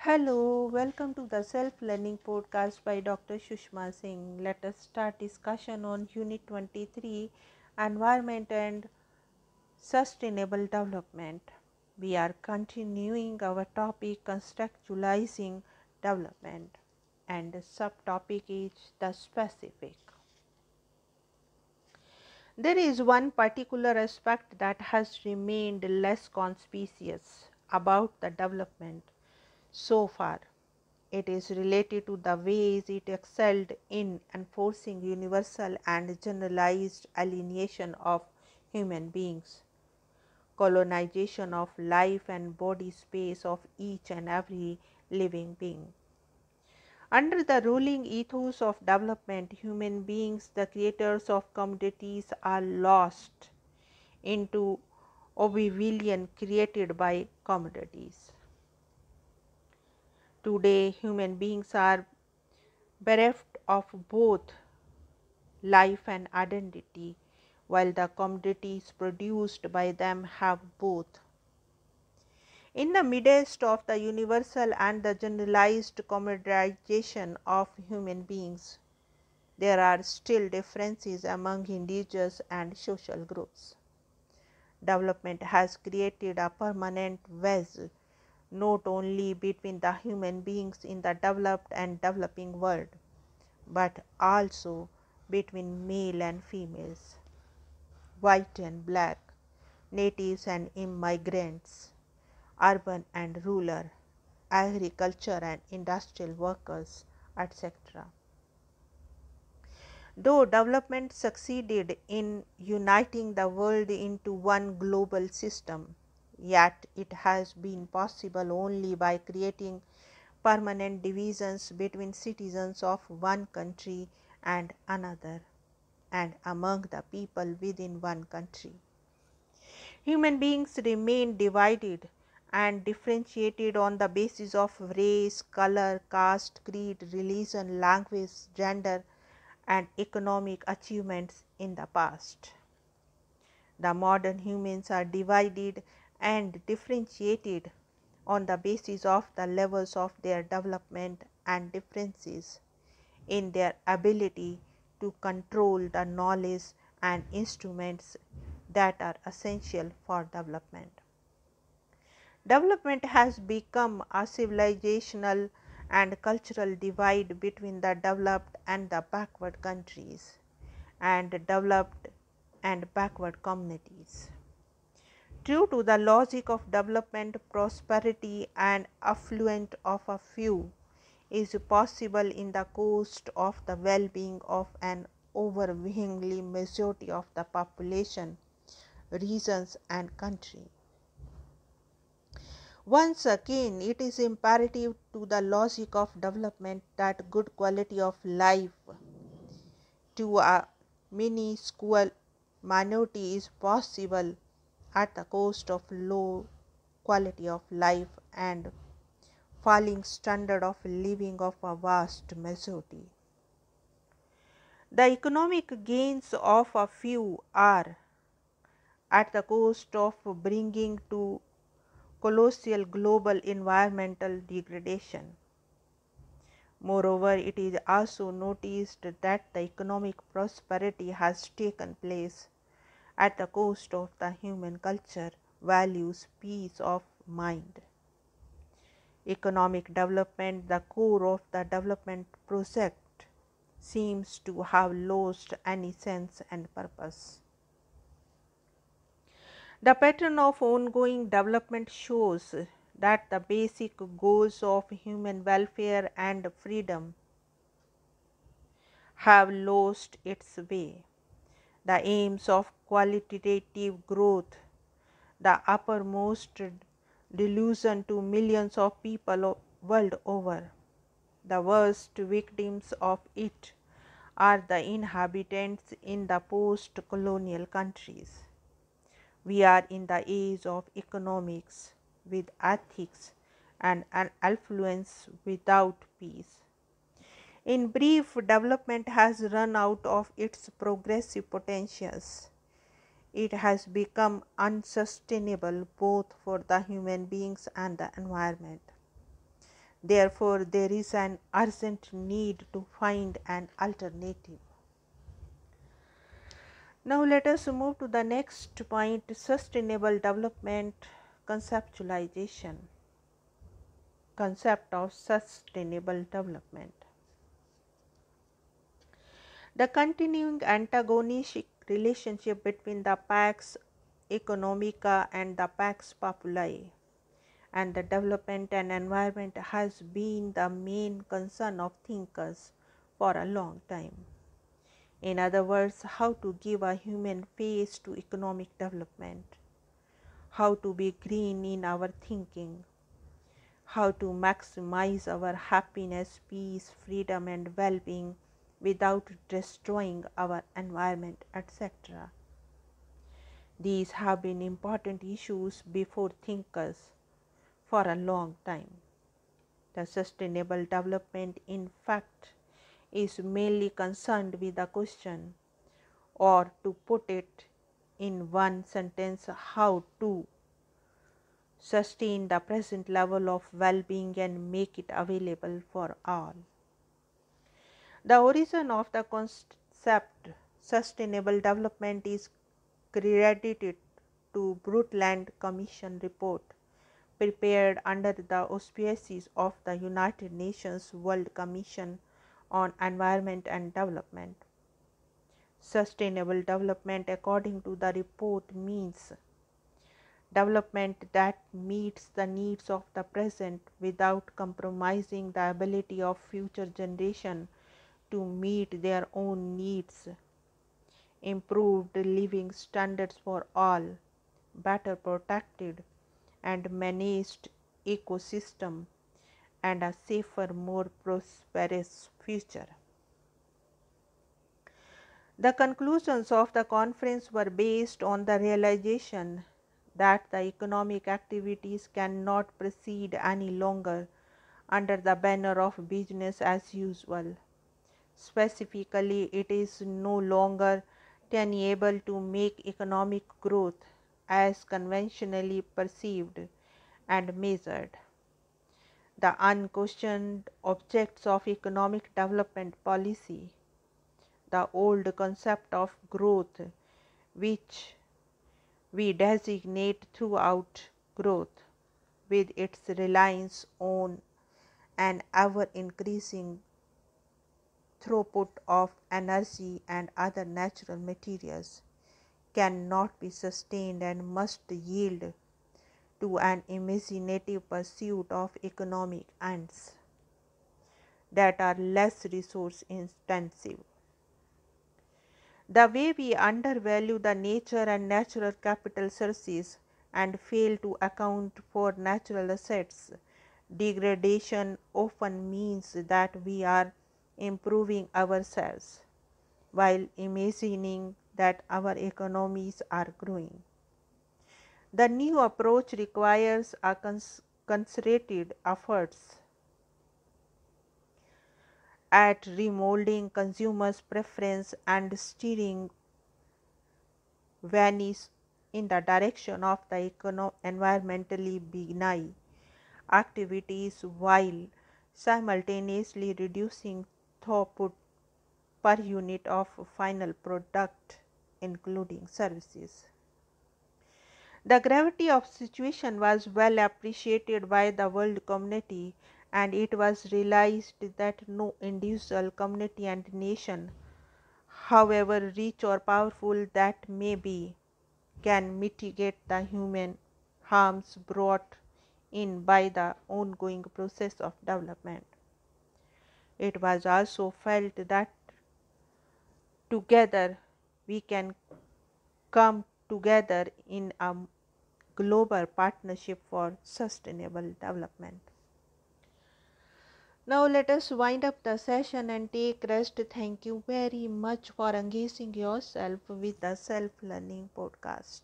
Hello, welcome to the Self-Learning Podcast by Dr. Sushma Singh. Let us start discussion on Unit 23, Environment and Sustainable Development. We are continuing our topic Contextualizing Development, and the subtopic is the specific. There is one particular aspect that has remained less conspicuous about the development so far. It is related to the ways it excelled in enforcing universal and generalized alienation of human beings, colonization of life and body space of each and every living being. Under the ruling ethos of development, human beings, the creators of commodities, are lost into oblivion created by commodities. Today, human beings are bereft of both life and identity, while the commodities produced by them have both. In the midst of the universal and the generalized commoditization of human beings, there are still differences among individuals and social groups. Development has created a permanent wedge not only between the human beings in the developed and developing world, but also between male and females, white and black, natives and immigrants, urban and rural, agriculture and industrial workers, etc. Though development succeeded in uniting the world into one global system, yet it has been possible only by creating permanent divisions between citizens of one country and another, and among the people within one country. Human beings remain divided and differentiated on the basis of race, color, caste, creed, religion, language, gender, and economic achievements in the past. The modern humans are divided and differentiated on the basis of the levels of their development and differences in their ability to control the knowledge and instruments that are essential for development. Development has become a civilizational and cultural divide between the developed and the backward countries and developed and backward communities. True to the logic of development, prosperity and affluence of a few is possible in the cost of the well-being of an overwhelmingly majority of the population, regions and country. Once again, it is imperative to the logic of development that good quality of life to a minuscule minority is possible at the cost of low quality of life and falling standard of living of a vast majority. The economic gains of a few are at the cost of bringing to colossal global environmental degradation. Moreover, it is also noticed that the economic prosperity has taken place at the cost of the human culture, values, peace of mind. Economic development, the core of the development project, seems to have lost any sense and purpose. The pattern of ongoing development shows that the basic goals of human welfare and freedom have lost its way. The aims of qualitative growth, the uppermost delusion to millions of people world over. The worst victims of it are the inhabitants in the post-colonial countries. We are in the age of economics with ethics and an affluence without peace. In brief, development has run out of its progressive potentials. It has become unsustainable both for the human beings and the environment. Therefore, there is an urgent need to find an alternative. Now, let us move to the next point, sustainable development conceptualization. Concept of sustainable development. The continuing antagonistic relationship between the Pax Economica and the Pax Populi and the development and environment has been the main concern of thinkers for a long time. In other words, how to give a human face to economic development, how to be green in our thinking, how to maximize our happiness, peace, freedom, and well being without destroying our environment, etc. These have been important issues before thinkers for a long time. The sustainable development, in fact, is mainly concerned with the question, or to put it in one sentence, how to sustain the present level of well-being and make it available for all. The origin of the concept sustainable development is credited to Brundtland Commission report prepared under the auspices of the United Nations World Commission on Environment and Development. Sustainable development, according to the report, means development that meets the needs of the present without compromising the ability of future generations to meet their own needs, improved living standards for all, better protected and managed ecosystem, and a safer, more prosperous future. The conclusions of the conference were based on the realization that the economic activities cannot proceed any longer under the banner of business as usual. Specifically, it is no longer tenable to make economic growth as conventionally perceived and measured. The unquestioned objects of economic development policy, the old concept of growth, which we designate throughout growth, with its reliance on an ever increasing throughput of energy and other natural materials, cannot be sustained and must yield to an imaginative pursuit of economic ends that are less resource intensive. The way we undervalue the nature and natural capital sources and fail to account for natural assets degradation often means that we are improving ourselves while imagining that our economies are growing. The new approach requires a concerted efforts at remolding consumers' preference and steering Venice in the direction of the environmentally benign activities while simultaneously reducing throughput per unit of final product, including services. The gravity of the situation was well appreciated by the world community, and it was realized that no individual, community, and nation, however rich or powerful that may be, can mitigate the human harms brought in by the ongoing process of development. It was also felt that together we can come together in a global partnership for sustainable development. Now let us wind up the session and take rest. Thank you very much for engaging yourself with the Self Learning Podcast.